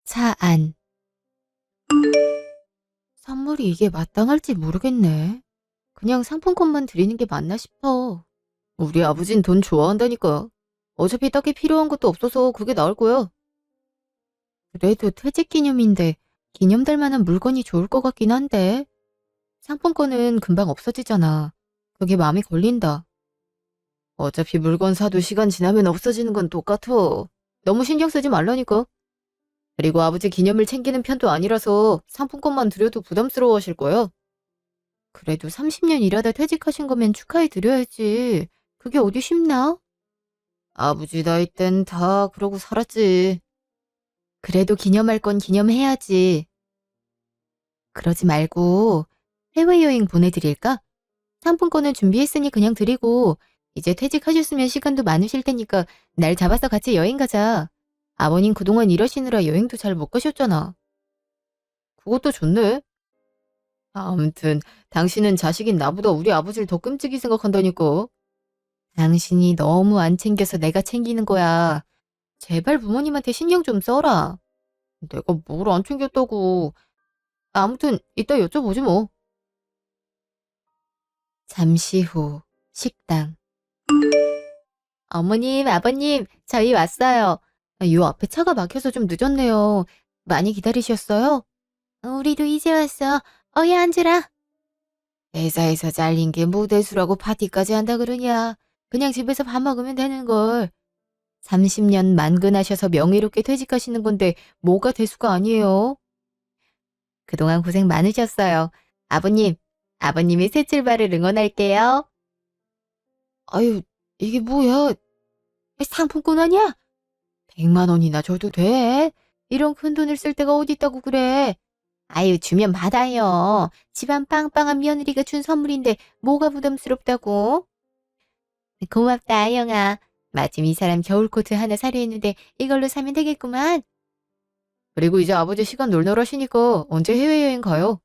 차 안. 선물이 이게 마땅할지 모르겠네. 그냥 상품권만 드리는 게 맞나 싶어. 우리 아버진 돈 좋아한다니까. 어차피 딱히 필요한 것도 없어서 그게 나을 거야. 그래도 퇴직 기념인데 기념될 만한 물건이 좋을 것 같긴 한데. 상품권은 금방 없어지잖아. 그게 마음에 걸린다. 어차피 물건 사도 시간 지나면 없어지는 건 똑같아. 너무 신경 쓰지 말라니까. 그리고 아버지 기념일 챙기는 편도 아니라서 상품권만 드려도 부담스러워 하실 거야. 그래도 30년 일하다 퇴직하신 거면 축하해 드려야지. 그게 어디 쉽나? 아버지 나이 땐 다 그러고 살았지. 그래도 기념할 건 기념해야지. 그러지 말고 해외여행 보내드릴까? 상품권을 준비했으니 그냥 드리고 이제 퇴직하셨으면 시간도 많으실 테니까 날 잡아서 같이 여행 가자. 아버님 그동안 일하시느라 여행도 잘 못 가셨잖아. 그것도 좋네. 아무튼 당신은 자식인 나보다 우리 아버지를 더 끔찍이 생각한다니까. 당신이 너무 안 챙겨서 내가 챙기는 거야. 제발 부모님한테 신경 좀 써라. 내가 뭘 안 챙겼다고. 아무튼 이따 여쭤보지 뭐. 잠시 후 식당. 어머님, 아버님, 저희 왔어요. 요 앞에 차가 막혀서 좀 늦었네요. 많이 기다리셨어요? 우리도 이제 왔어. 어여 앉으라. 회사에서 잘린 게 뭐 대수라고 파티까지 한다 그러냐. 그냥 집에서 밥 먹으면 되는 걸. 30년 만근하셔서 명예롭게 퇴직하시는 건데 뭐가 대수가 아니에요. 그동안 고생 많으셨어요. 아버님, 아버님이 새 출발을 응원할게요. 아유, 이게 뭐야? 상품권 아니야? 100만 원이나 줘도 돼? 이런 큰돈을 쓸 데가 어디 있다고 그래? 아유, 주면 받아요. 집안 빵빵한 며느리가 준 선물인데 뭐가 부담스럽다고? 고맙다, 아영아. 마침 이 사람 겨울코트 하나 사려 했는데 이걸로 사면 되겠구만. 그리고 이제 아버지 시간 널널하시니까 언제 해외여행 가요?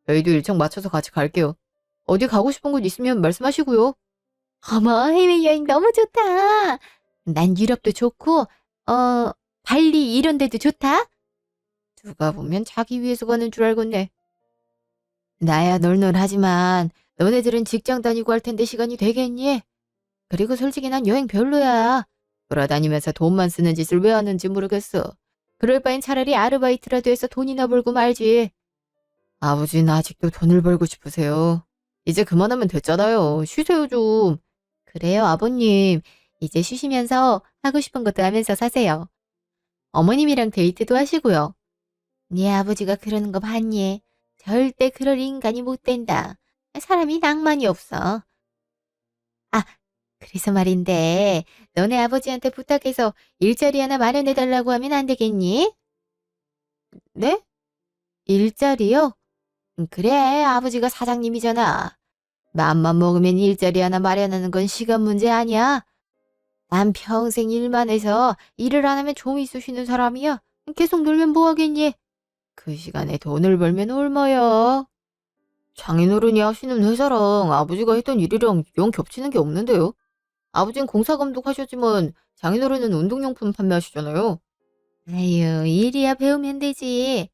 저희도 일정 맞춰서 같이 갈게요. 어디 가고 싶은 곳 있으면 말씀하시고요. 어머, 해외여행 너무 좋다. 난 유럽도 좋고, 발리 이런 데도 좋다. 누가 보면 자기 위해서 가는 줄 알겠네. 나야 널널하지만 너네들은 직장 다니고 할 텐데 시간이 되겠니? 그리고 솔직히 난 여행 별로야. 돌아다니면서 돈만 쓰는 짓을 왜 하는지 모르겠어. 그럴 바엔 차라리 아르바이트라도 해서 돈이나 벌고 말지. 아버지는 아직도 돈을 벌고 싶으세요. 이제 그만하면 됐잖아요. 쉬세요 좀. 그래요, 아버님. 이제 쉬시면서 하고 싶은 것도 하면서 사세요. 어머님이랑 데이트도 하시고요. 네 아버지가 그러는 거 봤니? 절대 그럴 인간이 못 된다. 사람이 낭만이 없어. 아, 그래서 말인데, 너네 아버지한테 부탁해서 일자리 하나 마련해달라고 하면 안 되겠니? 네? 일자리요? 그래, 아버지가 사장님이잖아. 맘만 먹으면 일자리 하나 마련하는 건 시간 문제 아니야. 난 평생 일만 해서 일을 안 하면 좀 있으시는 사람이야. 계속 놀면 뭐 하겠니? 그 시간에 돈을 벌면 얼마야? 장인어른이 하시는 회사랑 아버지가 했던 일이랑 영 겹치는 게 없는데요. 아버진 공사 감독 하셨지만 장인어른은 운동용품 판매하시잖아요. 아유, 일이야 배우면 되지.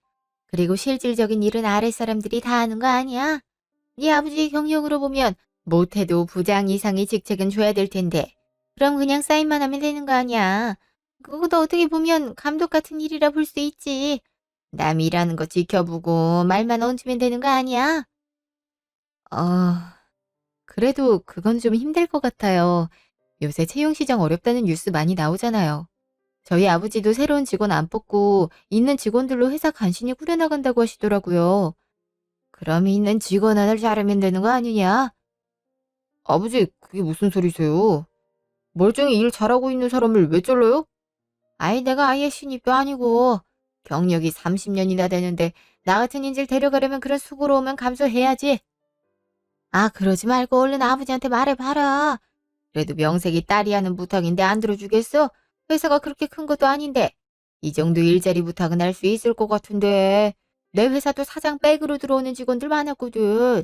그리고 실질적인 일은 아랫사람들이 다 하는 거 아니야? 네 아버지 경력으로 보면 못해도 부장 이상의 직책은 줘야 될 텐데. 그럼 그냥 사인만 하면 되는 거 아니야. 그것도 어떻게 보면 감독 같은 일이라 볼 수 있지. 남 일하는 거 지켜보고 말만 얹으면 되는 거 아니야? 어, 그래도 그건 좀 힘들 것 같아요. 요새 채용시장 어렵다는 뉴스 많이 나오잖아요. 저희 아버지도 새로운 직원 안 뽑고 있는 직원들로 회사 간신히 꾸려나간다고 하시더라고요. 그럼 있는 직원 하나를 자르면 되는 거 아니냐? 아버지, 그게 무슨 소리세요? 멀쩡히 일 잘하고 있는 사람을 왜 잘라요? 아이, 내가 아예 신입도 아니고 경력이 30년이나 되는데 나 같은 인질 데려가려면 그런 수고로우면 감수해야지. 아, 그러지 말고 얼른 아버지한테 말해봐라. 그래도 명색이 딸이 하는 부탁인데 안 들어주겠어? 회사가 그렇게 큰 것도 아닌데. 이 정도 일자리 부탁은 할 수 있을 것 같은데. 내 회사도 사장 백으로 들어오는 직원들 많았거든.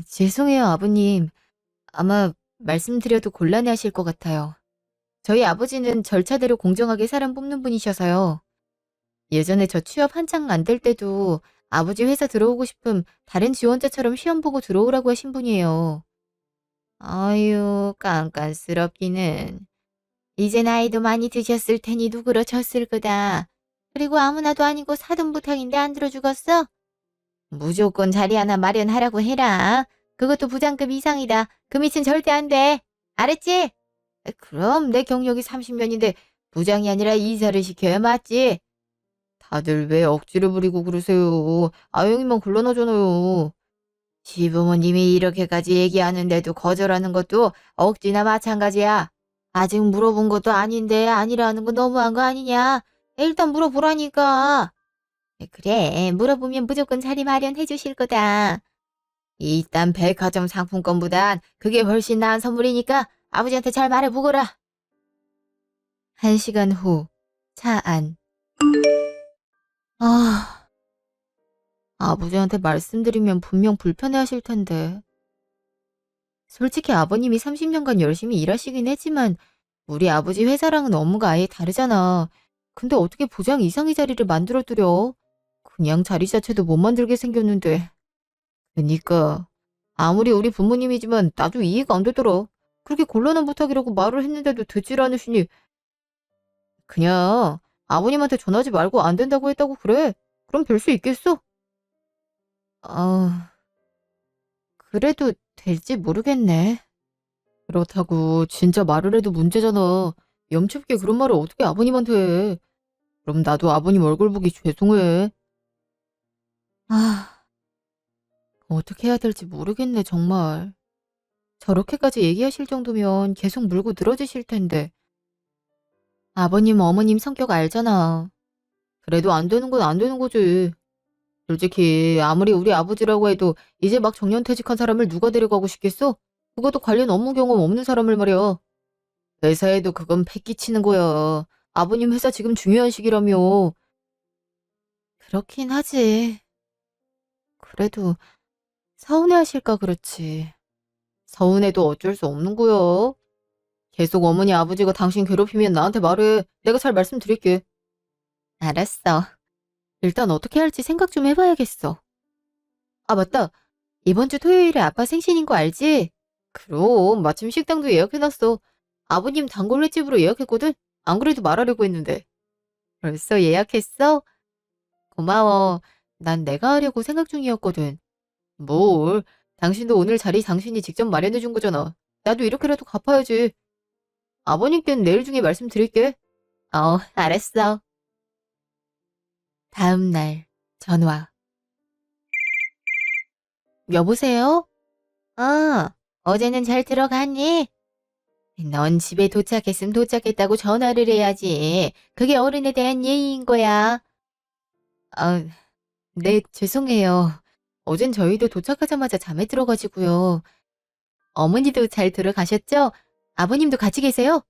죄송해요, 아버님. 아마 말씀드려도 곤란해하실 것 같아요. 저희 아버지는 절차대로 공정하게 사람 뽑는 분이셔서요. 예전에 저 취업 한창 안 될 때도 아버지 회사 들어오고 싶음 다른 지원자처럼 시험 보고 들어오라고 하신 분이에요. 아유, 깐깐스럽기는. 이제 나이도 많이 드셨을 테니 누그러졌을 거다. 그리고 아무나도 아니고 사돈부탁인데 안 들어 주겠어? 무조건 자리 하나 마련하라고 해라. 그것도 부장급 이상이다. 그 밑은 절대 안 돼. 알았지? 그럼 내 경력이 30년인데 부장이 아니라 이사를 시켜야 맞지? 다들 왜 억지를 부리고 그러세요? 아영이만 곤란하잖아요. 시부모님이 이렇게까지 얘기하는데도 거절하는 것도 억지나 마찬가지야. 아직 물어본 것도 아닌데 아니라는 건 너무한 거 아니냐? 일단 물어보라니까. 그래, 물어보면 무조건 자리 마련해 주실 거다. 일단 백화점 상품권보단 그게 훨씬 나은 선물이니까 아버지한테 잘 말해보거라. 1시간 후, 차 안. 아, 아버지한테 말씀드리면 분명 불편해하실 텐데. 솔직히 아버님이 30년간 열심히 일하시긴 했지만 우리 아버지 회사랑은 업무가 아예 다르잖아. 근데 어떻게 부장 이상의 자리를 만들어두려? 그냥 자리 자체도 못 만들게 생겼는데. 그니까 아무리 우리 부모님이지만 나도 이해가 안 되더라. 그렇게 곤란한 부탁이라고 말을 했는데도 듣질 않으시니 그냥 아버님한테 전하지 말고 안 된다고 했다고 그래. 그럼 될 수 있겠어? 아, 그래도 될지 모르겠네. 그렇다고 진짜 말을 해도 문제잖아. 염치없게 그런 말을 어떻게 아버님한테 해. 그럼 나도 아버님 얼굴 보기 죄송해. 아, 어떻게 해야 될지 모르겠네, 정말. 저렇게까지 얘기하실 정도면 계속 물고 늘어지실 텐데. 아버님, 어머님 성격 알잖아. 그래도 안 되는 건 안 되는 거지. 솔직히 아무리 우리 아버지라고 해도 이제 막 정년퇴직한 사람을 누가 데려가고 싶겠어? 그것도 관련 업무 경험 없는 사람을 말이야. 회사에도 그건 패기치는 거야. 아버님 회사 지금 중요한 시기라며. 그렇긴 하지. 그래도 서운해하실까 그렇지. 서운해도 어쩔 수 없는 거야. 계속 어머니 아버지가 당신 괴롭히면 나한테 말해. 내가 잘 말씀드릴게. 알았어. 일단 어떻게 할지 생각 좀 해봐야겠어. 아, 맞다. 이번 주 토요일에 아빠 생신인 거 알지? 그럼 마침 식당도 예약해놨어. 아버님 단골횟집으로 예약했거든? 안 그래도 말하려고 했는데. 벌써 예약했어? 고마워. 난 내가 하려고 생각 중이었거든. 뭘? 당신도 오늘 자리 당신이 직접 마련해 준 거잖아. 나도 이렇게라도 갚아야지. 아버님께는 내일 중에 말씀드릴게. 알았어. 다음 날 전화. 여보세요? 어제는 잘 들어갔니? 넌 집에 도착했으면 도착했다고 전화를 해야지. 그게 어른에 대한 예의인 거야. 아, 네, 죄송해요. 어젠 저희도 도착하자마자 잠에 들어가지고요. 어머니도 잘 들어가셨죠? 아버님도 같이 계세요?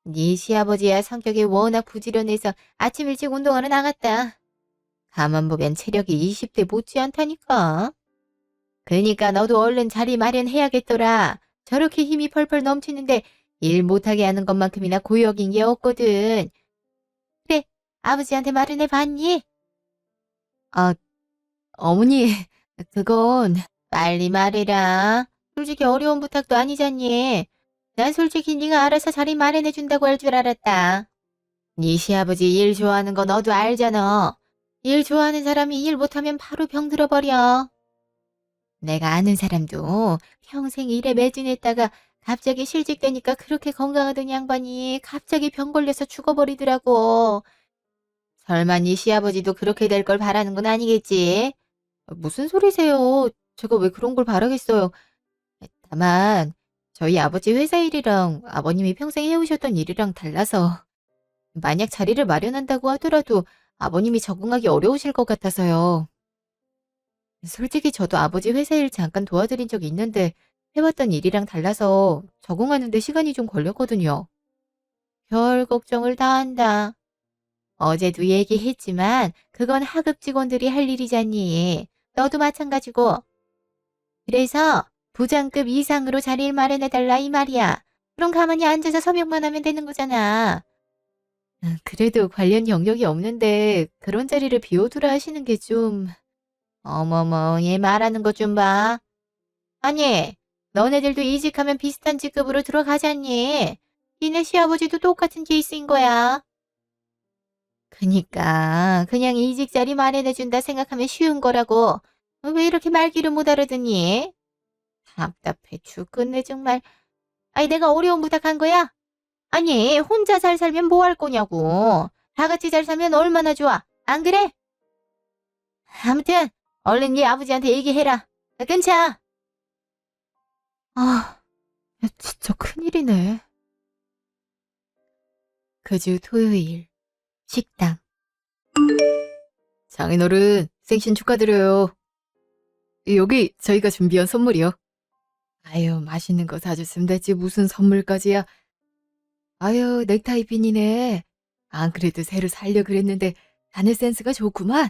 네 시아버지야 성격이 워낙 부지런해서 아침 일찍 운동하러 나갔다. 가만 보면 체력이 20대 못지않다니까. 그러니까 너도 얼른 자리 마련해야겠더라. 저렇게 힘이 펄펄 넘치는데 일 못하게 하는 것만큼이나 고역인 게 없거든. 그래, 아버지한테 말은 해봤니? 아, 어머니, 그건 빨리 말해라. 솔직히 어려운 부탁도 아니잖니. 난 솔직히 네가 알아서 자리 마련해준다고 할 줄 알았다. 네 시아버지 일 좋아하는 거 너도 알잖아. 일 좋아하는 사람이 일 못하면 바로 병 들어버려. 내가 아는 사람도 평생 일에 매진했다가 갑자기 실직되니까 그렇게 건강하던 양반이 갑자기 병 걸려서 죽어버리더라고. 설마 네 시아버지도 그렇게 될 걸 바라는 건 아니겠지? 무슨 소리세요? 제가 왜 그런 걸 바라겠어요. 다만 저희 아버지 회사 일이랑 아버님이 평생 해오셨던 일이랑 달라서 만약 자리를 마련한다고 하더라도 아버님이 적응하기 어려우실 것 같아서요. 솔직히 저도 아버지 회사 일 잠깐 도와드린 적이 있는데 해왔던 일이랑 달라서 적응하는 데 시간이 좀 걸렸거든요. 별 걱정을 다 한다. 어제도 얘기했지만 그건 하급 직원들이 할 일이잖니. 너도 마찬가지고. 그래서 부장급 이상으로 자리를 마련해달라 이 말이야. 그럼 가만히 앉아서 서명만 하면 되는 거잖아. 그래도 관련 영역이 없는데 그런 자리를 비워두라 하시는 게 좀... 어머머, 얘 말하는 것 좀 봐. 아니, 너네들도 이직하면 비슷한 직급으로 들어가잖니. 니네 시아버지도 똑같은 케이스인 거야. 그니까 그냥 이직 자리 마련해준다 생각하면 쉬운 거라고. 왜 이렇게 말귀를 못 알아듣니? 답답해 죽겠네 정말. 아니 내가 어려운 부탁한 거야? 아니 혼자 잘 살면 뭐 할 거냐고. 다 같이 잘 살면 얼마나 좋아. 안 그래? 아무튼 얼른 네 아버지한테 얘기해라. 끊자. 아, 야, 진짜 큰일이네. 그 주 토요일 식당. 장인어른 생신 축하드려요. 여기 저희가 준비한 선물이요. 아유 맛있는 거 사줬으면 됐지 무슨 선물까지야. 아유 넥타이 핀이네. 안 그래도 새로 살려 그랬는데 자네 센스가 좋구만.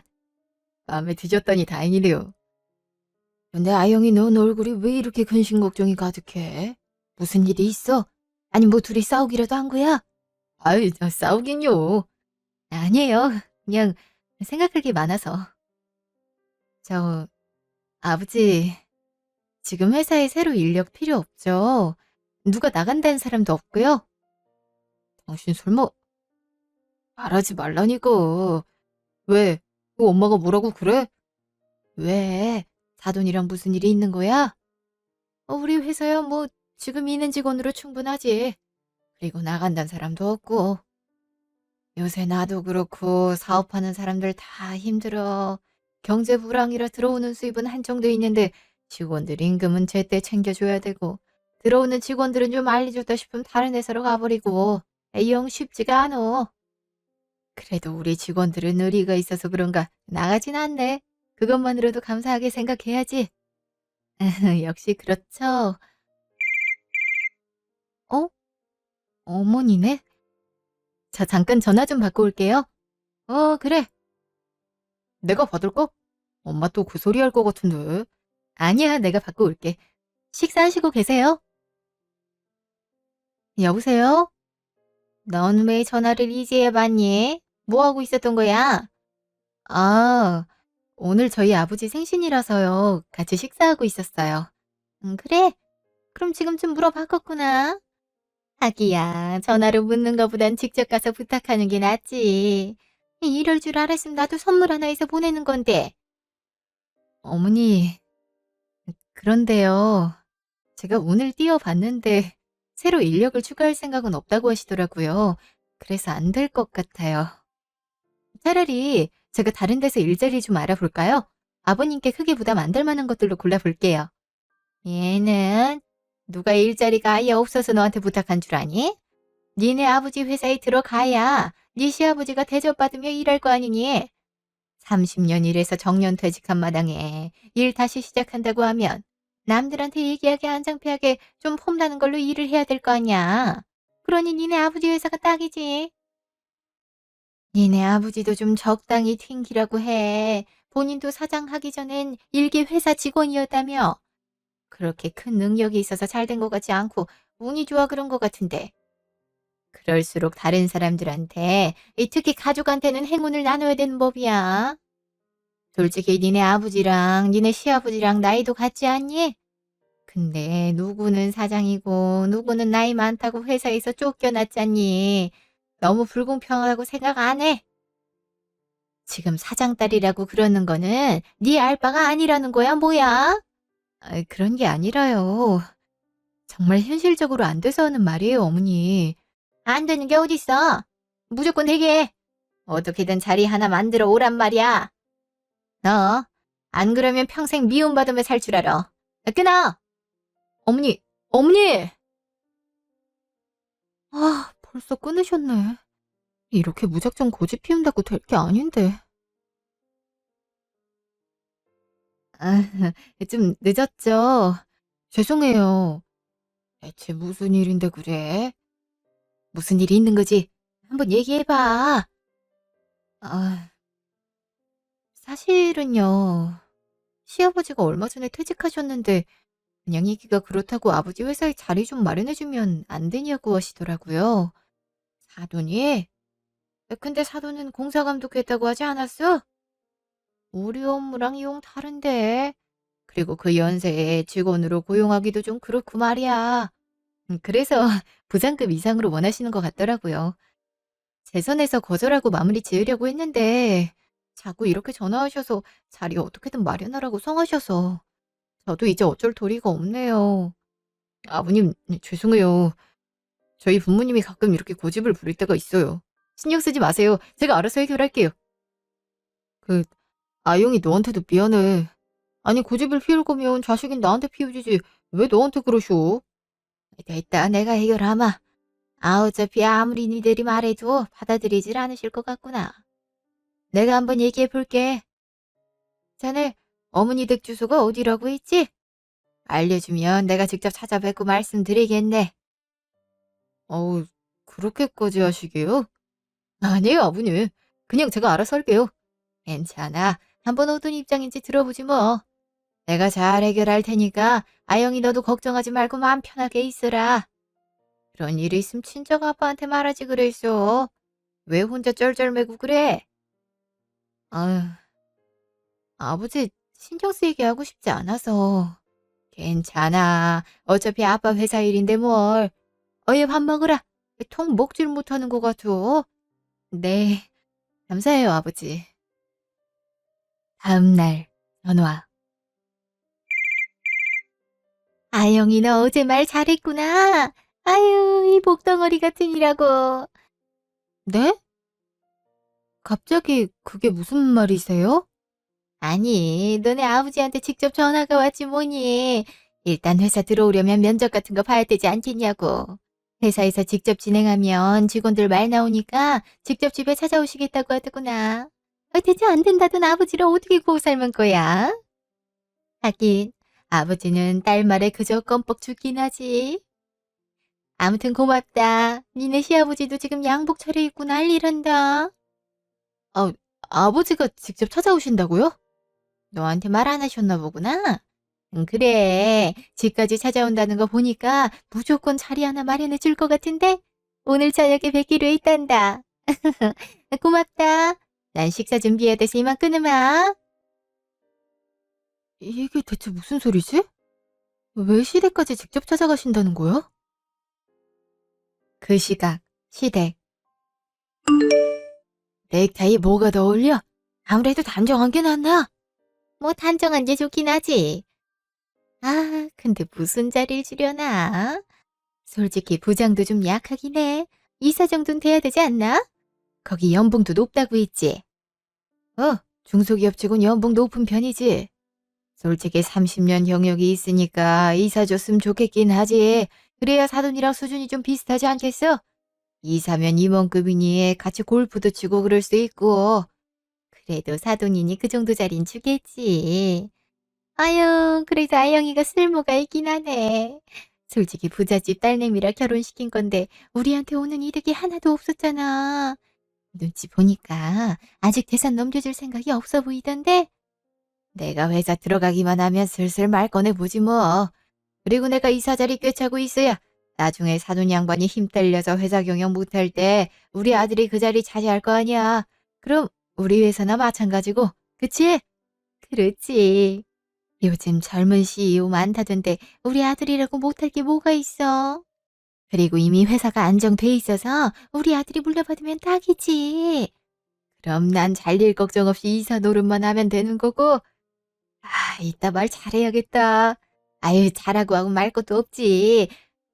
마음에 드셨다니 다행이네요. 근데 아영이 넌 얼굴이 왜 이렇게 근심 걱정이 가득해? 무슨 일이 있어? 아니 뭐 둘이 싸우기라도 한 거야? 아유 싸우긴요. 아니에요. 그냥 생각할 게 많아서. 저 아버지 지금 회사에 새로 인력 필요 없죠? 누가 나간다는 사람도 없고요. 당신 설마 말하지 말라니까. 왜? 그 엄마가 뭐라고 그래? 왜? 사돈이랑 무슨 일이 있는 거야? 우리 회사야 뭐 지금 있는 직원으로 충분하지. 그리고 나간다는 사람도 없고. 요새 나도 그렇고 사업하는 사람들 다 힘들어. 경제 불황이라 들어오는 수입은 한정돼 있는데 직원들 임금은 제때 챙겨줘야 되고 들어오는 직원들은 좀 알려줬다 싶으면 다른 회사로 가버리고 영 쉽지가 않어. 그래도 우리 직원들은 의리가 있어서 그런가 나가진 않네. 그것만으로도 감사하게 생각해야지. 역시 그렇죠. 어? 어머니네? 자, 잠깐 전화 좀 받고 올게요. 그래. 내가 받을 거? 엄마 또 그 소리 할 것 같은데. 아니야, 내가 받고 올게. 식사하시고 계세요? 여보세요? 넌 왜 전화를 이제야 받니? 뭐 하고 있었던 거야? 아, 오늘 저희 아버지 생신이라서요. 같이 식사하고 있었어요. 그래? 그럼 지금쯤 물어봤겠구나. 하기야, 전화로 묻는 거보단 직접 가서 부탁하는 게 낫지. 이럴 줄 알았으면 나도 선물 하나 해서 보내는 건데. 어머니, 그런데요. 제가 오늘 뛰어봤는데 새로 인력을 추가할 생각은 없다고 하시더라고요. 그래서 안 될 것 같아요. 차라리 제가 다른 데서 일자리 좀 알아볼까요? 아버님께 크게 부담 안 될 만한 것들로 골라볼게요. 얘는 누가 일자리가 아예 없어서 너한테 부탁한 줄 아니? 니네 아버지 회사에 들어가야 네 시아버지가 대접받으며 일할 거 아니니? 30년 일해서 정년 퇴직한 마당에 일 다시 시작한다고 하면 남들한테 얘기하기 안창피하게 좀 폼나는 걸로 일을 해야 될 거 아니야. 그러니 니네 아버지 회사가 딱이지. 니네 아버지도 좀 적당히 튕기라고 해. 본인도 사장 하기 전엔 일개 회사 직원이었다며. 그렇게 큰 능력이 있어서 잘 된 것 같지 않고 운이 좋아 그런 것 같은데. 그럴수록 다른 사람들한테, 특히 가족한테는 행운을 나눠야 되는 법이야. 솔직히 니네 아버지랑 니네 시아버지랑 나이도 같지 않니? 근데 누구는 사장이고 누구는 나이 많다고 회사에서 쫓겨났잖니. 너무 불공평하다고 생각 안 해? 지금 사장 딸이라고 그러는 거는 네 알바가 아니라는 거야, 뭐야? 그런 게 아니라요. 정말 현실적으로 안 돼서 하는 말이에요, 어머니. 안 되는 게 어딨어? 무조건 되게 해. 어떻게든 자리 하나 만들어 오란 말이야. 너, 안 그러면 평생 미움받으며 살 줄 알아. 끊어! 어머니, 어머니! 벌써 끊으셨네. 이렇게 무작정 고집 피운다고 될 게 아닌데. 아, 좀 늦었죠? 죄송해요. 대체 무슨 일인데 그래? 무슨 일이 있는 거지? 한번 얘기해봐. 아, 사실은요. 시아버지가 얼마 전에 퇴직하셨는데 그냥 얘기가 그렇다고 아버지 회사에 자리 좀 마련해주면 안 되냐고 하시더라고요. 사돈이? 근데 사돈은 공사 감독했다고 하지 않았어? 우리 업무랑 용 다른데. 그리고 그 연세에 직원으로 고용하기도 좀 그렇고 말이야. 그래서 부장급 이상으로 원하시는 것 같더라고요. 제 선에서 거절하고 마무리 지으려고 했는데 자꾸 이렇게 전화하셔서 자리 어떻게든 마련하라고 성하셔서 저도 이제 어쩔 도리가 없네요. 아버님, 죄송해요. 저희 부모님이 가끔 이렇게 고집을 부릴 때가 있어요. 신경 쓰지 마세요. 제가 알아서 해결할게요. 그, 아영이 너한테도 미안해. 아니, 고집을 피울 거면 자식인 나한테 피우지. 왜 너한테 그러쇼? 됐다, 내가 해결하마. 어차피 아무리 니들이 말해도 받아들이질 않으실 것 같구나. 내가 한번 얘기해 볼게. 자네, 어머니 댁 주소가 어디라고 했지? 알려주면 내가 직접 찾아뵙고 말씀드리겠네. 어우, 그렇게까지 하시게요? 아니에요, 아버님. 그냥 제가 알아서 할게요. 괜찮아. 한번 어떤 입장인지 들어보지 뭐. 내가 잘 해결할 테니까 아영이 너도 걱정하지 말고 마음 편하게 있으라. 그런 일이 있으면 친정 아빠한테 말하지 그랬어. 왜 혼자 쩔쩔매고 그래? 아유, 아버지 신경 쓰이게 하고 싶지 않아서. 괜찮아. 어차피 아빠 회사 일인데 뭘. 어여 밥 먹으라. 통 먹질 못하는 것 같아. 네, 감사해요, 아버지. 다음 날 전화. 아영이 너 어제 말 잘했구나. 아유, 이 복덩어리 같은 이라고. 네? 갑자기 그게 무슨 말이세요? 아니, 너네 아버지한테 직접 전화가 왔지 뭐니. 일단 회사 들어오려면 면접 같은 거 봐야 되지 않겠냐고. 회사에서 직접 진행하면 직원들 말 나오니까 직접 집에 찾아오시겠다고 하더구나. 대체 안 된다던 아버지를 어떻게 구워 삶은 거야? 하긴 아버지는 딸 말에 그저 껌뻑 죽긴 하지. 아무튼 고맙다. 니네 시아버지도 지금 양복 차려입고 난리란다. 아, 아버지가 직접 찾아오신다고요? 너한테 말 안 하셨나 보구나. 그래. 집까지 찾아온다는 거 보니까 무조건 자리 하나 마련해 줄 것 같은데? 오늘 저녁에 뵙기로 했단다. 고맙다. 난 식사 준비해야 돼서 이만 끊으마. 이게 대체 무슨 소리지? 왜 시댁까지 직접 찾아가신다는 거야? 그 시각, 시댁. 넥타이 뭐가 더 어울려? 아무래도 단정한 게 낫나? 뭐 단정한 게 좋긴 하지. 근데 무슨 자리를 주려나? 솔직히 부장도 좀 약하긴 해. 이사 정도는 돼야 되지 않나? 거기 연봉도 높다고 했지. 중소기업 치곤 연봉 높은 편이지. 솔직히 30년 경력이 있으니까 이사 줬으면 좋겠긴 하지. 그래야 사돈이랑 수준이 좀 비슷하지 않겠어? 이사면 임원급이니 같이 골프도 치고 그럴 수 있고. 그래도 사돈이니 그 정도 자리는 주겠지. 아유, 그래도 아영이가 쓸모가 있긴 하네. 솔직히 부잣집 딸내미라 결혼시킨 건데 우리한테 오는 이득이 하나도 없었잖아. 눈치 보니까 아직 재산 넘겨줄 생각이 없어 보이던데? 내가 회사 들어가기만 하면 슬슬 말 꺼내보지 뭐. 그리고 내가 이사 자리 꿰차고 있어야 나중에 사돈 양반이 힘 딸려서 회사 경영 못할 때 우리 아들이 그 자리 차지할 거 아니야. 그럼 우리 회사나 마찬가지고, 그치? 그렇지. 요즘 젊은 CEO 많다던데 우리 아들이라고 못할 게 뭐가 있어? 그리고 이미 회사가 안정돼 있어서 우리 아들이 물려받으면 딱이지. 그럼 난 잘릴 걱정 없이 이사 노릇만 하면 되는 거고. 이따 말 잘해야겠다. 아유, 잘하고 하고 말 것도 없지.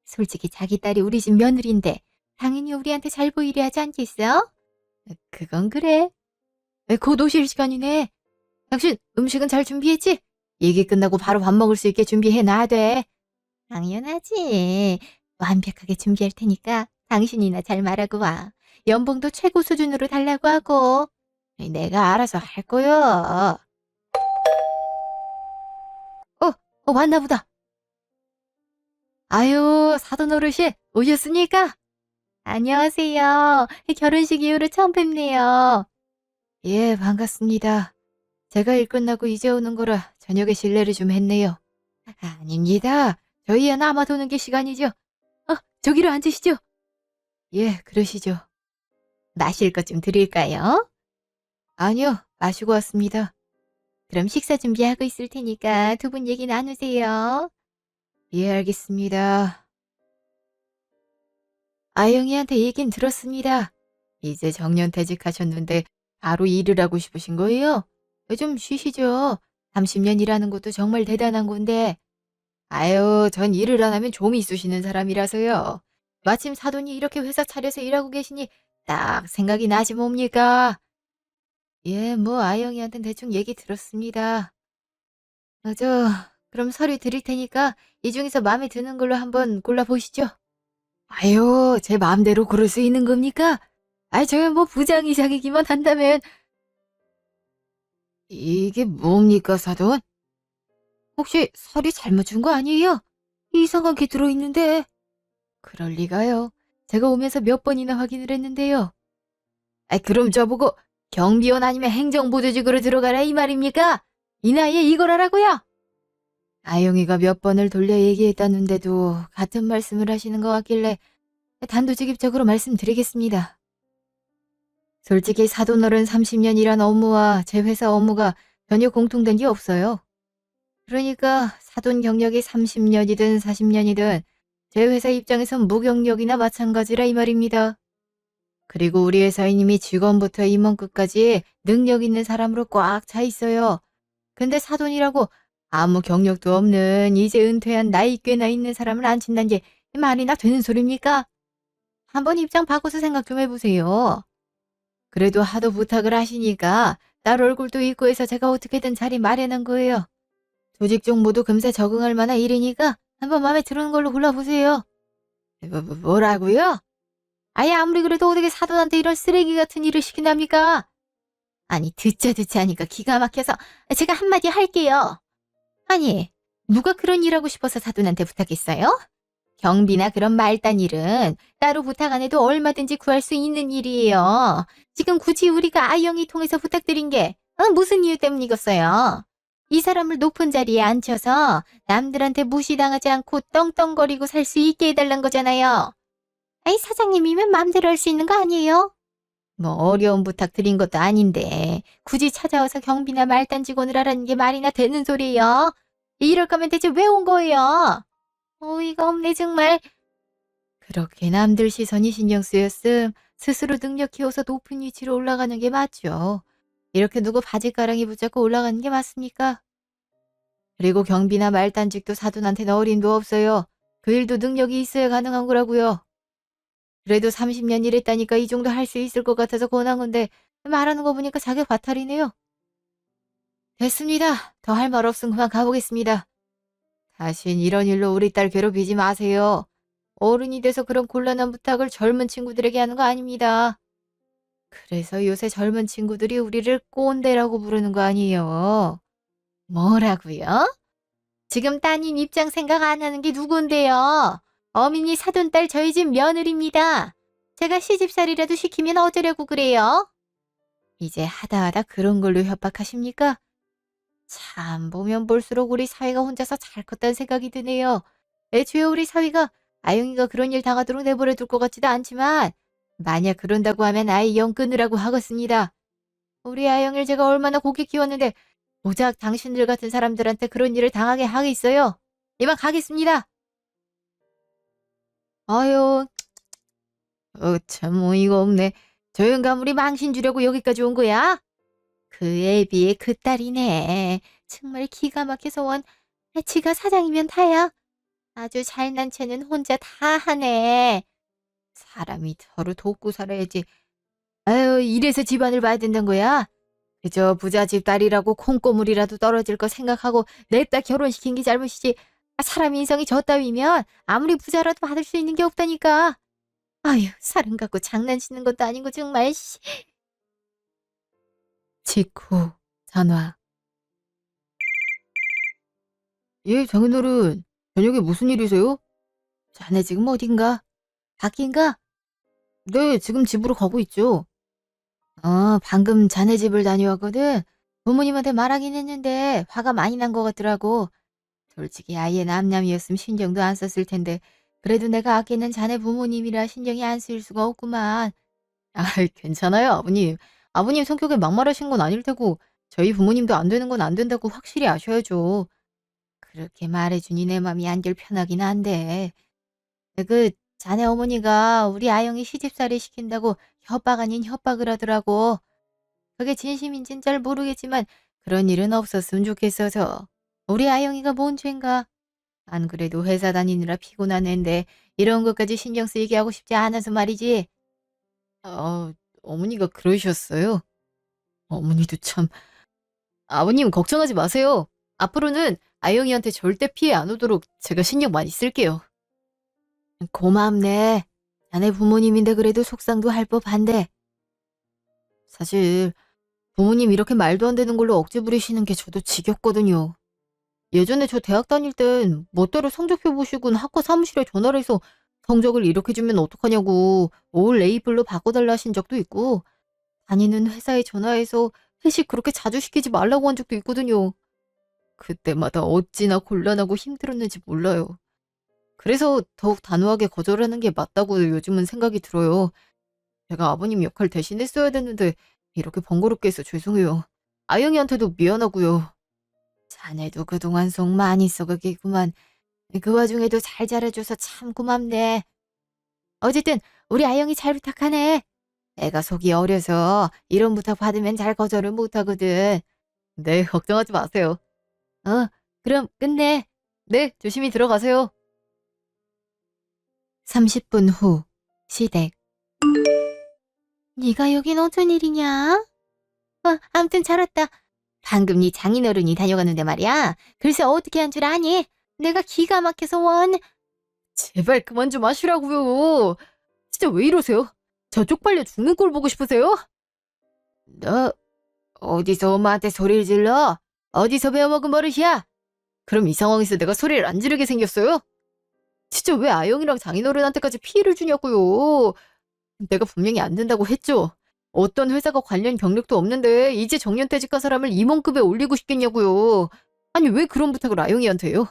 솔직히 자기 딸이 우리 집 며느리인데 당연히 우리한테 잘 보이려 하지 않겠어? 그건 그래. 곧 오실 시간이네. 당신 음식은 잘 준비했지? 얘기 끝나고 바로 밥 먹을 수 있게 준비해 놔야 돼. 당연하지. 완벽하게 준비할 테니까 당신이나 잘 말하고 와. 연봉도 최고 수준으로 달라고 하고. 내가 알아서 할 거요. 왔나 보다. 아유, 사돈 어르신 오셨습니까? 안녕하세요. 결혼식 이후로 처음 뵙네요. 예, 반갑습니다. 제가 일 끝나고 이제 오는 거라 저녁에 실례를 좀 했네요. 아닙니다. 저희야 아마 도는 게 시간이죠. 저기로 앉으시죠. 예, 그러시죠. 마실 것 좀 드릴까요? 아니요, 마시고 왔습니다. 그럼 식사 준비하고 있을 테니까 두 분 얘기 나누세요. 예, 알겠습니다. 아영이한테 얘긴 들었습니다. 이제 정년퇴직하셨는데 바로 일을 하고 싶으신 거예요? 좀 쉬시죠. 30년 일하는 것도 정말 대단한 건데. 아유, 전 일을 안 하면 좀이 쑤시는 사람이라서요. 마침 사돈이 이렇게 회사 차려서 일하고 계시니 딱 생각이 나지 뭡니까? 예, 뭐 아영이한테는 대충 얘기 들었습니다. 그럼 서류 드릴 테니까 이 중에서 마음에 드는 걸로 한번 골라보시죠. 아유, 제 마음대로 고를 수 있는 겁니까? 아이, 저야 뭐 부장 이상이기만 한다면. 이게 뭡니까, 사돈? 혹시 서류 잘못 준 거 아니에요? 이상한 게 들어있는데. 그럴 리가요. 제가 오면서 몇 번이나 확인을 했는데요. 아, 그럼 저보고 경비원 아니면 행정보조직으로 들어가라 이 말입니까? 이 나이에 이걸 하라고요? 아영이가 몇 번을 돌려 얘기했다는데도 같은 말씀을 하시는 것 같길래 단도직입적으로 말씀드리겠습니다. 솔직히 사돈어른 30년 일한 업무와 제 회사 업무가 전혀 공통된 게 없어요. 그러니까 사돈 경력이 30년이든 40년이든 제 회사 입장에선 무경력이나 마찬가지라 이 말입니다. 그리고 우리 회사이님이 직원부터 임원급까지 능력 있는 사람으로 꽉 차 있어요. 근데 사돈이라고 아무 경력도 없는 이제 은퇴한 나이 꽤나 있는 사람을 앉힌다는 게 말이나 되는 소리입니까? 한번 입장 바꿔서 생각 좀 해보세요. 그래도 하도 부탁을 하시니까 딸 얼굴도 있고 해서 제가 어떻게든 자리 마련한 거예요. 조직 정보도 금세 적응할 만한 일이니까 한번 마음에 드는 걸로 골라보세요. 뭐라고요? 아예 아무리 그래도 어떻게 사돈한테 이런 쓰레기 같은 일을 시킨답니까? 아니, 듣자 하니까 기가 막혀서 제가 한마디 할게요. 아니, 누가 그런 일 하고 싶어서 사돈한테 부탁했어요? 경비나 그런 말단 일은 따로 부탁 안 해도 얼마든지 구할 수 있는 일이에요. 지금 굳이 우리가 아영이 통해서 부탁드린 게 무슨 이유 때문이겠어요? 이 사람을 높은 자리에 앉혀서 남들한테 무시당하지 않고 떵떵거리고 살 수 있게 해달란 거잖아요. 아니, 사장님이면 마음대로 할 수 있는 거 아니에요? 뭐 어려운 부탁 드린 것도 아닌데 굳이 찾아와서 경비나 말단 직원을 하라는 게 말이나 되는 소리예요? 이럴 거면 대체 왜 온 거예요? 어이가 없네 정말. 그렇게 남들 시선이 신경 쓰였음 스스로 능력 키워서 높은 위치로 올라가는 게 맞죠. 이렇게 누구 바짓가랑이 붙잡고 올라가는 게 맞습니까? 그리고 경비나 말단직도 사돈한테는 어림도 없어요. 그 일도 능력이 있어야 가능한 거라고요. 그래도 30년 일했다니까 이 정도 할 수 있을 것 같아서 권한 건데 말하는 거 보니까 자격 바탈이네요. 됐습니다. 더 할 말 없으면 그만 가보겠습니다. 다신 이런 일로 우리 딸 괴롭히지 마세요. 어른이 돼서 그런 곤란한 부탁을 젊은 친구들에게 하는 거 아닙니다. 그래서 요새 젊은 친구들이 우리를 꼰대라고 부르는 거 아니에요. 뭐라고요? 지금 따님 입장 생각 안 하는 게 누군데요? 어머니 사돈딸 저희 집 며느리입니다. 제가 시집살이라도 시키면 어쩌려고 그래요? 이제 하다 그런 걸로 협박하십니까? 참 보면 볼수록 우리 사회가 혼자서 잘 컸다는 생각이 드네요. 애초에 우리 사회가 아영이가 그런 일 당하도록 내버려 둘 것 같지도 않지만 만약 그런다고 하면 아이 영 끊으라고 하겠습니다. 우리 아영이를 제가 얼마나 곱게 키웠는데 고작 당신들 같은 사람들한테 그런 일을 당하게 하겠어요? 이만 가겠습니다. 아유, 참 어이가 없네. 저 영감우리 망신 주려고 여기까지 온 거야? 그 애비의 그 딸이네. 정말 기가 막혀서 지가 사장이면 다야. 아주 잘난 체는 혼자 다 하네. 사람이 서로 돕고 살아야지. 아유, 이래서 집안을 봐야 된다는 거야? 그저 부잣집 딸이라고 콩고물이라도 떨어질 거 생각하고 냅다 결혼시킨 게 잘못이지. 사람 인성이 저 따위면 아무리 부자라도 받을 수 있는 게 없다니까. 아유, 사람 갖고 장난치는 것도 아니고 정말. 씨. 직후 전화. 예, 장인어른. 저녁에 무슨 일이세요? 자네 지금 어딘가? 밖인가? 네, 지금 집으로 가고 있죠. 방금 자네 집을 다녀왔거든. 부모님한테 말하긴 했는데 화가 많이 난 것 같더라고. 솔직히 아예 남남이었으면 신경도 안 썼을 텐데 그래도 내가 아끼는 자네 부모님이라 신경이 안 쓰일 수가 없구만. 아이, 괜찮아요, 아버님. 아버님 성격에 막말하신 건 아닐 테고, 저희 부모님도 안 되는 건 안 된다고 확실히 아셔야죠. 그렇게 말해주니 내 맘이 한결 편하긴 한데, 자네 어머니가 우리 아영이 시집살이 시킨다고 협박 아닌 협박을 하더라고. 그게 진심인진 잘 모르겠지만, 그런 일은 없었으면 좋겠어서. 우리 아영이가 뭔 죄인가? 안 그래도 회사 다니느라 피곤한 앤데, 이런 것까지 신경 쓰이게 하고 싶지 않아서 말이지. 어, 어머니가 그러셨어요? 어머니도 참. 아버님 걱정하지 마세요. 앞으로는 아영이한테 절대 피해 안 오도록 제가 신경 많이 쓸게요. 고맙네. 자네 부모님인데 그래도 속상도 할 법한데. 사실 부모님 이렇게 말도 안 되는 걸로 억지 부리시는 게 저도 지겹거든요. 예전에 저 대학 다닐 땐 멋대로 성적표 보시곤 학과 사무실에 전화를 해서 성적을 이렇게 주면 어떡하냐고 올 A뿔로 바꿔달라 하신 적도 있고, 다니는 회사에 전화해서 회식 그렇게 자주 시키지 말라고 한 적도 있거든요. 그때마다 어찌나 곤란하고 힘들었는지 몰라요. 그래서 더욱 단호하게 거절하는 게 맞다고 요즘은 생각이 들어요. 제가 아버님 역할 대신했어야 됐는데 이렇게 번거롭게 해서 죄송해요. 아영이한테도 미안하고요. 자네도 그동안 속 많이 썩었겠구만. 그 와중에도 잘 자라줘서 참 고맙네. 어쨌든 우리 아영이 잘 부탁하네. 내가 속이 어려서 이런 부탁 받으면 잘 거절을 못하거든. 네, 걱정하지 마세요. 어, 그럼 끝내. 네, 조심히 들어가세요. 30분 후, 시댁. 네가 여긴 어쩐 일이냐? 암튼 잘 왔다. 방금 네 장인어른이 다녀가는데 말이야. 글쎄 어떻게 한 줄 아니? 내가 기가 막혀서 원. 제발 그만 좀 하시라고요. 진짜 왜 이러세요? 저 쪽팔려 죽는 꼴 보고 싶으세요? 너 어디서 엄마한테 소리를 질러? 어디서 배워먹은 버릇이야? 그럼 이 상황에서 내가 소리를 안 지르게 생겼어요? 진짜 왜 아영이랑 장인어른한테까지 피해를 주냐고요. 내가 분명히 안 된다고 했죠. 어떤 회사가 관련 경력도 없는데 이제 정년퇴직한 사람을 임원급에 올리고 싶겠냐고요. 아니 왜 그런 부탁을 아영이한테 해요?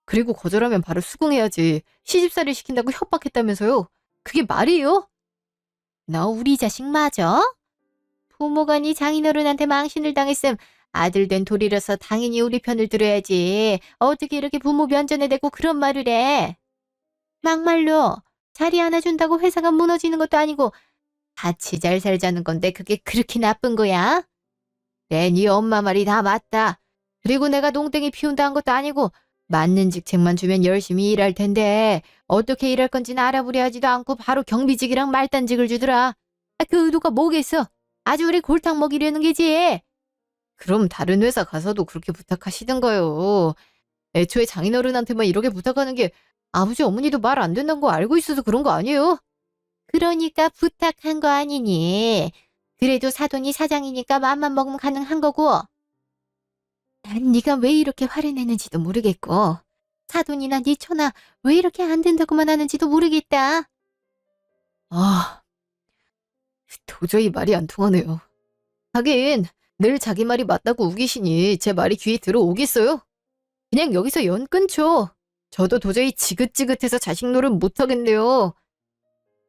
그리고 거절하면 바로 수긍해야지. 시집살이 시킨다고 협박했다면서요. 그게 말이에요? 너 우리 자식 맞아? 부모가 네 장인어른한테 망신을 당했음 아들 된 돌이라서 당연히 우리 편을 들어야지. 어떻게 이렇게 부모 면전에 대고 그런 말을 해? 막말로 자리 하나 준다고 회사가 무너지는 것도 아니고 같이 잘 살자는 건데 그게 그렇게 나쁜 거야? 그래, 네 엄마 말이 다 맞다. 그리고 내가 농땡이 피운다 한 것도 아니고 맞는 직책만 주면 열심히 일할 텐데 어떻게 일할 건지는 알아보려 하지도 않고 바로 경비직이랑 말단직을 주더라. 그 의도가 뭐겠어? 아주 우리 골탕 먹이려는 게지. 그럼 다른 회사 가서도 그렇게 부탁하시던가요. 애초에 장인어른한테만 이렇게 부탁하는 게 아버지 어머니도 말 안 된다는 거 알고 있어서 그런 거 아니에요? 그러니까 부탁한 거 아니니. 그래도 사돈이 사장이니까 맘만 먹으면 가능한 거고. 난 네가 왜 이렇게 화를 내는지도 모르겠고 사돈이나 네 처나 왜 이렇게 안 된다고만 하는지도 모르겠다. 아, 도저히 말이 안 통하네요. 하긴 늘 자기 말이 맞다고 우기시니 제 말이 귀에 들어오겠어요? 그냥 여기서 연 끊죠. 저도 도저히 지긋지긋해서 자식 노릇 못하겠네요.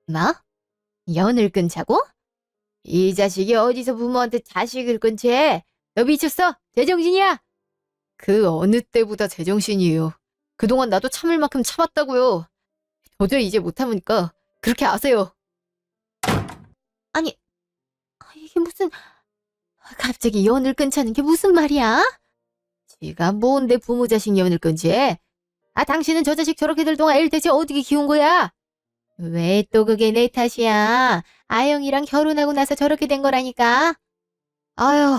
뭐? 연을 끊자고? 이 자식이 어디서 부모한테 자식을 끊지? 너 미쳤어? 제정신이야? 그 어느 때보다 제정신이에요. 그동안 나도 참을 만큼 참았다고요. 도저히 이제 못하니까 그렇게 아세요. 아니, 이게 무슨 갑자기 연을 끊자는 게 무슨 말이야? 지가 뭔데 부모 자식 연을 끊지? 당신은 저 자식 저렇게 될 동안 애를 대체 어떻게 키운 거야? 왜 또 그게 내 탓이야? 아영이랑 결혼하고 나서 저렇게 된 거라니까? 아휴,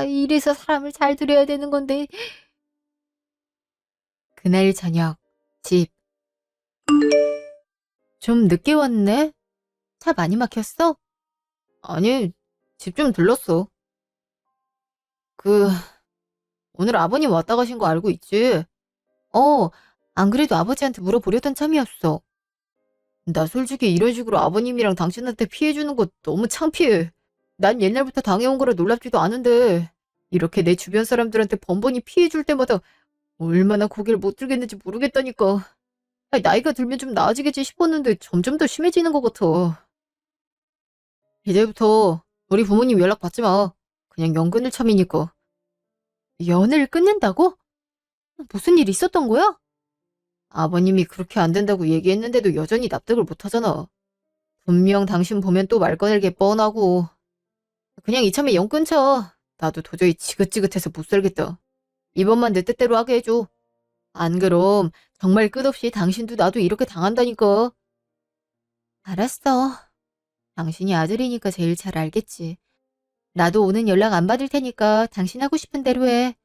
이래서 사람을 잘 들여야 되는 건데. 그날 저녁, 집. 좀 늦게 왔네? 차 많이 막혔어? 아니, 집 좀 들렀어. 그, 오늘 아버님 왔다 가신 거 알고 있지? 어, 안 그래도 아버지한테 물어보려던 참이었어. 나 솔직히 이런 식으로 아버님이랑 당신한테 피해주는 거 너무 창피해. 난 옛날부터 당해온 거라 놀랍지도 않은데 이렇게 내 주변 사람들한테 번번이 피해줄 때마다 얼마나 고개를 못 들겠는지 모르겠다니까. 나이가 들면 좀 나아지겠지 싶었는데 점점 더 심해지는 것 같아. 이제부터 우리 부모님 연락 받지 마. 그냥 연 끊을 참이니까. 연을 끊는다고? 무슨 일 있었던 거야? 아버님이 그렇게 안 된다고 얘기했는데도 여전히 납득을 못 하잖아. 분명 당신 보면 또 말 꺼낼 게 뻔하고. 그냥 이참에 연 끊자. 나도 도저히 지긋지긋해서 못 살겠다. 이번만 내 뜻대로 하게 해줘. 안 그럼 정말 끝없이 당신도 나도 이렇게 당한다니까. 알았어. 당신이 아들이니까 제일 잘 알겠지. 나도 오는 연락 안 받을 테니까 당신 하고 싶은 대로 해.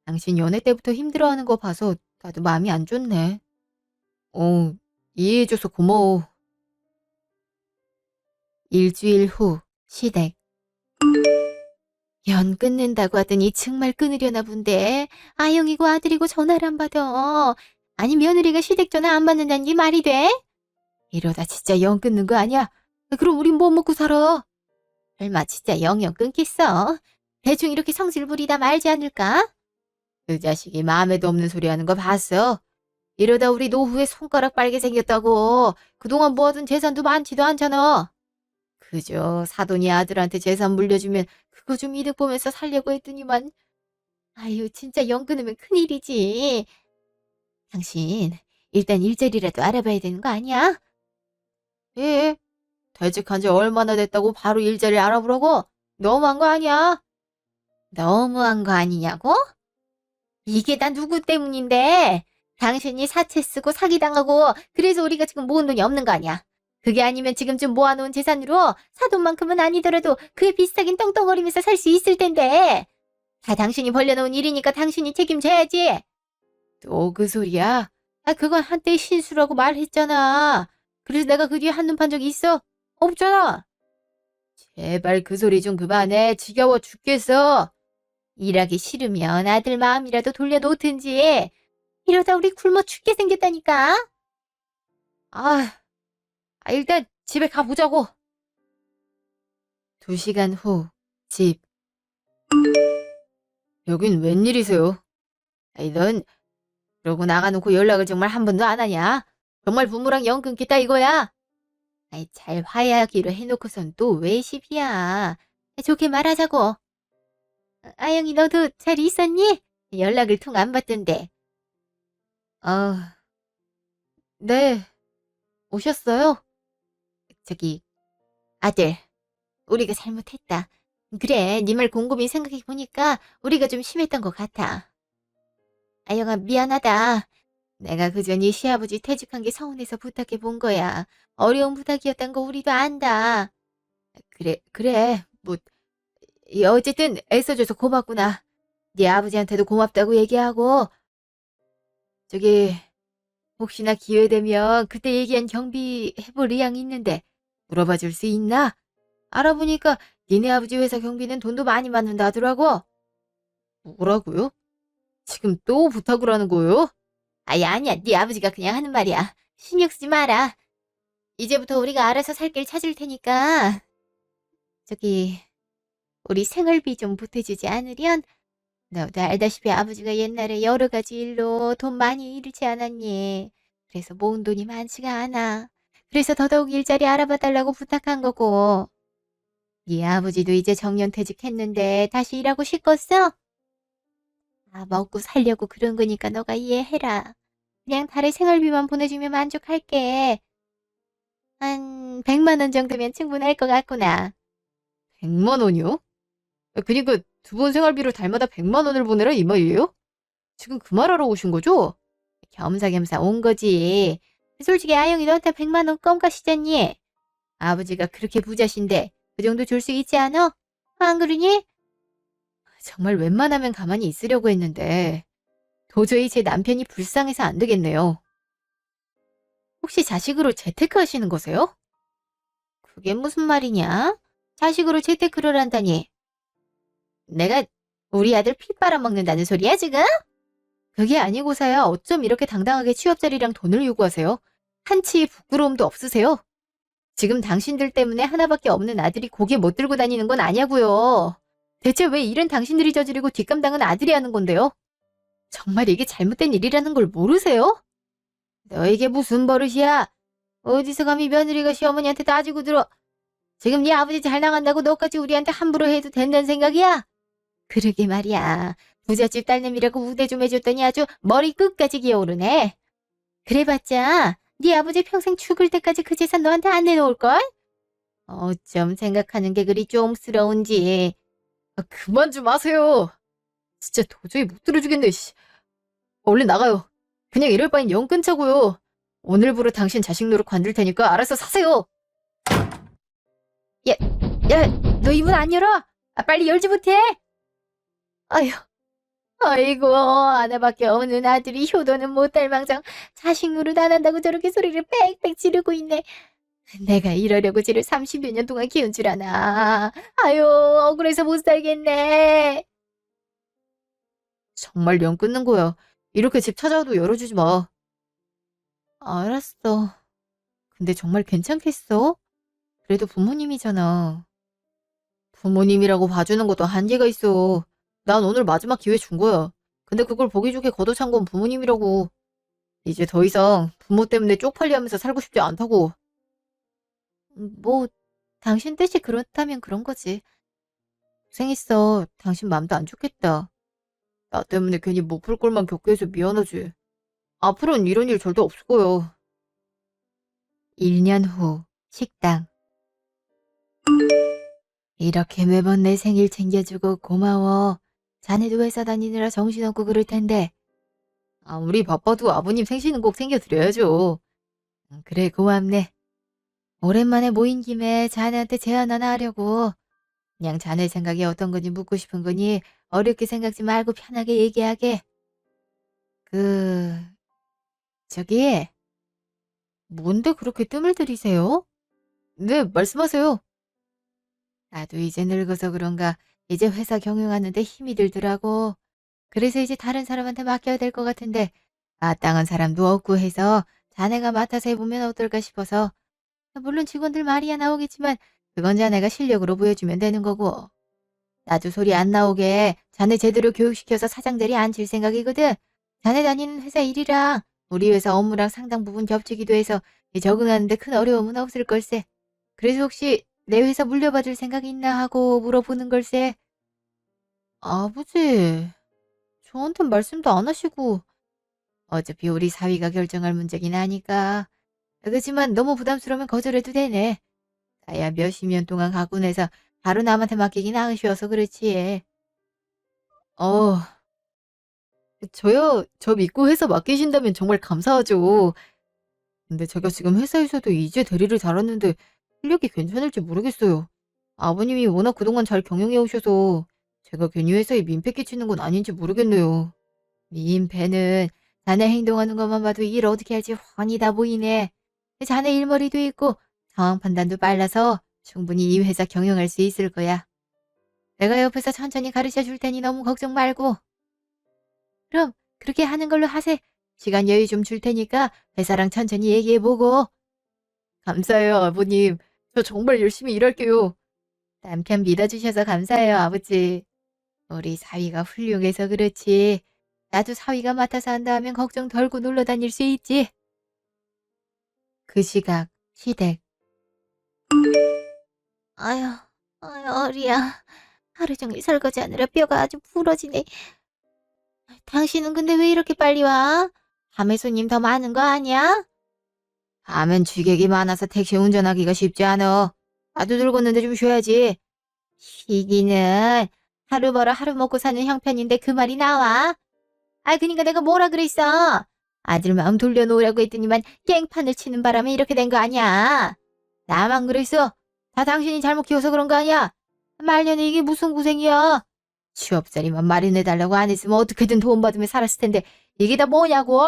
당신 연애 때부터 힘들어하는 거 봐서 나도 마음이 안 좋네. 이해해줘서 고마워. 일주일 후 시댁. 연 끊는다고 하더니 정말 끊으려나 본데. 아영이고 아들이고 전화를 안 받아. 아니 며느리가 시댁 전화 안 받는다는 게 말이 돼? 이러다 진짜 연 끊는 거 아니야? 그럼 우린 뭐 먹고 살아? 설마 진짜 영영 끊겠어? 대충 이렇게 성질 부리다 말지 않을까? 그 자식이 마음에도 없는 소리 하는 거 봤어? 이러다 우리 노후에 손가락 빨개 생겼다고. 그동안 모아둔 재산도 많지도 않잖아. 그저 사돈이 아들한테 재산 물려주면 그거 좀 이득 보면서 살려고 했더니만. 아유 진짜 연 끊으면 큰일이지. 당신 일단 일자리라도 알아봐야 되는 거 아니야? 예. 퇴직한 지 얼마나 됐다고 바로 일자리 알아보라고? 너무한 거 아니야? 너무한 거 아니냐고? 이게 다 누구 때문인데? 당신이 사채 쓰고 사기당하고 그래서 우리가 지금 모은 돈이 없는 거 아니야? 그게 아니면 지금쯤 모아놓은 재산으로 사돈만큼은 아니더라도 그에 비슷하긴 떵떵거리면서 살 수 있을 텐데. 다 당신이 벌려놓은 일이니까 당신이 책임져야지. 또 그 소리야? 그건 한때 신수라고 말했잖아. 그래서 내가 그 뒤에 한눈 판 적 있어? 없잖아. 제발 그 소리 좀 그만해. 지겨워 죽겠어. 일하기 싫으면 아들 마음이라도 돌려놓든지. 이러다 우리 굶어 죽게 생겼다니까. 일단 집에 가보자고. 2시간 후 집. 여긴 웬일이세요? 넌 그러고 나가놓고 연락을 정말 한 번도 안 하냐? 정말 부모랑 연 끊겠다 이거야? 잘 화해하기로 해놓고선 또 왜 시비야? 좋게 말하자고. 아영이 너도 잘 있었니? 연락을 통 안 받던데. 네. 오셨어요? 저기 아들, 우리가 잘못했다. 그래, 네 말 곰곰이 생각해보니까 우리가 좀 심했던 것 같아. 아영아 미안하다. 내가 그저 네 시아버지 퇴직한 게 서운해서 부탁해 본 거야. 어려운 부탁이었단 거 우리도 안다. 그래. 뭐 어쨌든 애써줘서 고맙구나. 네 아버지한테도 고맙다고 얘기하고. 저기 혹시나 기회되면 그때 얘기한 경비 해볼 의향이 있는데 물어봐 줄 수 있나? 알아보니까 니네 아버지 회사 경비는 돈도 많이 받는다 하더라고. 뭐라고요? 지금 또 부탁을 하는 거예요? 아니야. 네 아버지가 그냥 하는 말이야. 신경 쓰지 마라. 이제부터 우리가 알아서 살 길 찾을 테니까. 저기 우리 생활비 좀 보태주지 않으련? 너도 알다시피 아버지가 옛날에 여러 가지 일로 돈 많이 잃지 않았니? 그래서 모은 돈이 많지가 않아. 그래서 더더욱 일자리 알아봐 달라고 부탁한 거고. 네 아버지도 이제 정년퇴직했는데 다시 일하고 싶겠어? 먹고 살려고 그런 거니까 너가 이해해라. 그냥 달에 생활비만 보내주면 만족할게. 한 100만 원 정도면 충분할 것 같구나. 100만 원이요? 그니까 두 번 생활비로 달마다 100만 원을 보내라 이 말이에요? 지금 그 말하러 오신 거죠? 겸사겸사 온 거지. 솔직히 아영이 너한테 100만 원 껌가시잖니? 아버지가 그렇게 부자신데 그 정도 줄 수 있지 않아? 안 그러니? 정말 웬만하면 가만히 있으려고 했는데 도저히 제 남편이 불쌍해서 안 되겠네요. 혹시 자식으로 재테크 하시는 거세요? 그게 무슨 말이냐? 자식으로 재테크를 한다니. 내가 우리 아들 피 빨아먹는다는 소리야 지금? 그게 아니고서야 어쩜 이렇게 당당하게 취업 자리랑 돈을 요구하세요? 한치의 부끄러움도 없으세요? 지금 당신들 때문에 하나밖에 없는 아들이 고개 못 들고 다니는 건 아냐고요. 대체 왜 일은 당신들이 저지르고 뒷감당은 아들이 하는 건데요? 정말 이게 잘못된 일이라는 걸 모르세요? 너에게 무슨 버릇이야? 어디서 감히 며느리가 시어머니한테 따지고 들어. 지금 네 아버지 잘 나간다고 너까지 우리한테 함부로 해도 된다는 생각이야? 그러게 말이야. 부잣집 딸내미라고 우대 좀 해줬더니 아주 머리 끝까지 기어오르네. 그래봤자 네 아버지 평생 죽을 때까지 그 재산 너한테 안 내놓을걸? 어쩜 생각하는 게 그리 쫌스러운지. 그만 좀 하세요. 진짜 도저히 못 들어주겠네. 씨. 얼른 나가요. 그냥 이럴 바엔 영 끊자고요. 오늘부로 당신 자식 노릇 관둘 테니까 알아서 사세요. 야, 야, 너 이 문 안 열어? 빨리 열지 못해? 아휴, 아이고, 하나밖에 없는 아들이 효도는 못할 망정 자식 노릇 안 한다고 저렇게 소리를 빽빽 지르고 있네. 내가 이러려고 쟤를 30여 년 동안 키운 줄 아나. 아유, 억울해서 못 살겠네. 정말 영 끊는 거야. 이렇게 집 찾아와도 열어주지 마. 알았어. 근데 정말 괜찮겠어? 그래도 부모님이잖아. 부모님이라고 봐주는 것도 한계가 있어. 난 오늘 마지막 기회 준 거야. 근데 그걸 보기 좋게 걷어찬 건 부모님이라고. 이제 더 이상 부모 때문에 쪽팔리 하면서 살고 싶지 않다고. 뭐, 당신 뜻이 그렇다면 그런 거지. 고생했어. 당신 마음도 안 좋겠다. 나 때문에 괜히 못 풀 꼴만 겪게 해서 미안하지. 앞으로는 이런 일 절대 없을 거야. 1년 후, 식당. 이렇게 매번 내 생일 챙겨주고 고마워. 자네도 회사 다니느라 정신없고 그럴 텐데. 아무리 바빠도 아버님 생신은 꼭 챙겨드려야죠. 그래, 고맙네. 오랜만에 모인 김에 자네한테 제안 하나 하려고. 그냥 자네 생각이 어떤 건지 묻고 싶은 거니 어렵게 생각지 말고 편하게 얘기하게. 그... 저기... 뭔데 그렇게 뜸을 들이세요? 네, 말씀하세요. 나도 이제 늙어서 그런가 이제 회사 경영하는데 힘이 들더라고. 그래서 이제 다른 사람한테 맡겨야 될 것 같은데 마땅한 사람도 없고 해서 자네가 맡아서 해보면 어떨까 싶어서. 물론 직원들 말이야 나오겠지만 그건 자네가 실력으로 보여주면 되는 거고. 나도 소리 안 나오게 자네 제대로 교육시켜서 사장 자리에 앉힐 생각이거든. 자네 다니는 회사 일이랑 우리 회사 업무랑 상당 부분 겹치기도 해서 적응하는데 큰 어려움은 없을 걸세. 그래서 혹시 내 회사 물려받을 생각 있나 하고 물어보는 걸세. 아버지, 저한텐 말씀도 안 하시고. 어차피 우리 사위가 결정할 문제긴 하니까. 그렇지만 너무 부담스러우면 거절해도 되네. 나야 몇십 년 동안 갖고 내서 바로 남한테 맡기긴 아쉬워서 그렇지. 어, 저요, 저 믿고 회사 맡기신다면 정말 감사하죠. 근데 제가 지금 회사에서도 이제 대리를 달았는데 실력이 괜찮을지 모르겠어요. 아버님이 워낙 그동안 잘 경영해 오셔서 제가 괜히 회사에 민폐 끼치는 건 아닌지 모르겠네요. 민폐는 자네 행동하는 것만 봐도 일 어떻게 할지 훤히 다 보이네. 자네 일머리도 있고 상황 판단도 빨라서 충분히 이 회사 경영할 수 있을 거야. 내가 옆에서 천천히 가르쳐 줄 테니 너무 걱정 말고. 그럼 그렇게 하는 걸로 하세. 시간 여유 좀 줄 테니까 회사랑 천천히 얘기해보고. 감사해요, 아버님. 저 정말 열심히 일할게요. 남편 믿어주셔서 감사해요, 아버지. 우리 사위가 훌륭해서 그렇지. 나도 사위가 맡아서 한다 하면 걱정 덜고 놀러 다닐 수 있지. 그 시각, 시댁. 아휴, 아휴, 허리야. 하루 종일 설거지하느라 뼈가 아주 부러지네. 당신은 근데 왜 이렇게 빨리 와? 밤에 손님 더 많은 거 아니야? 밤엔 취객이 많아서 택시 운전하기가 쉽지 않아. 나도 늙었는데 좀 쉬어야지. 쉬기는 하루 벌어 하루 먹고 사는 형편인데 그 말이 나와? 그니까 내가 뭐라 그랬어? 아들 마음 돌려놓으라고 했더니만 깽판을 치는 바람에 이렇게 된 거 아니야. 나만 그랬어. 다 당신이 잘못 키워서 그런 거 아니야. 말년에 이게 무슨 고생이야. 취업자리만 마련해달라고 안 했으면 어떻게든 돈 받으며 살았을 텐데 이게 다 뭐냐고.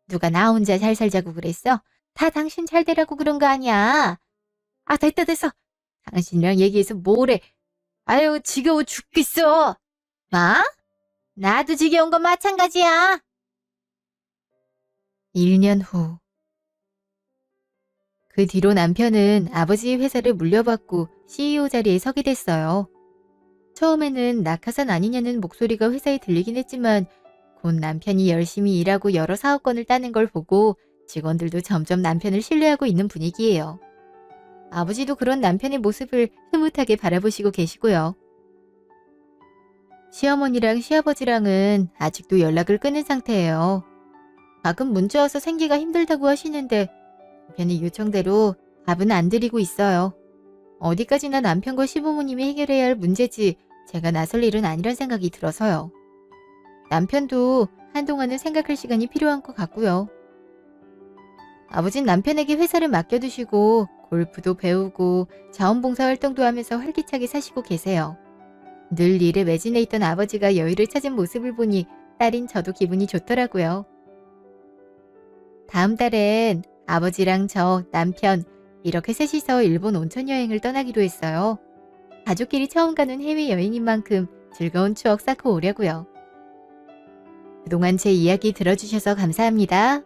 누가 나 혼자 잘 살자고 그랬어? 다 당신 잘 되라고 그런 거 아니야. 됐다 됐어. 당신이랑 얘기해서 뭐래. 아유 지겨워 죽겠어. 뭐? 나도 지겨운 건 마찬가지야. 1년 후. 그 뒤로 남편은 아버지의 회사를 물려받고 CEO 자리에 서게 됐어요. 처음에는 낙하산 아니냐는 목소리가 회사에 들리긴 했지만 곧 남편이 열심히 일하고 여러 사업권을 따는 걸 보고 직원들도 점점 남편을 신뢰하고 있는 분위기예요. 아버지도 그런 남편의 모습을 흐뭇하게 바라보시고 계시고요. 시어머니랑 시아버지랑은 아직도 연락을 끊은 상태예요. 가끔 문자 와서 생계가 힘들다고 하시는데 남편이 요청대로 답은 안 드리고 있어요. 어디까지나 남편과 시부모님이 해결해야 할 문제지 제가 나설 일은 아니란 생각이 들어서요. 남편도 한동안은 생각할 시간이 필요한 것 같고요. 아버진 남편에게 회사를 맡겨두시고 골프도 배우고 자원봉사 활동도 하면서 활기차게 사시고 계세요. 늘 일에 매진해 있던 아버지가 여유를 찾은 모습을 보니 딸인 저도 기분이 좋더라고요. 다음 달엔 아버지랑 저, 남편 이렇게 셋이서 일본 온천 여행을 떠나기로 했어요. 가족끼리 처음 가는 해외여행인 만큼 즐거운 추억 쌓고 오려고요. 그동안 제 이야기 들어주셔서 감사합니다.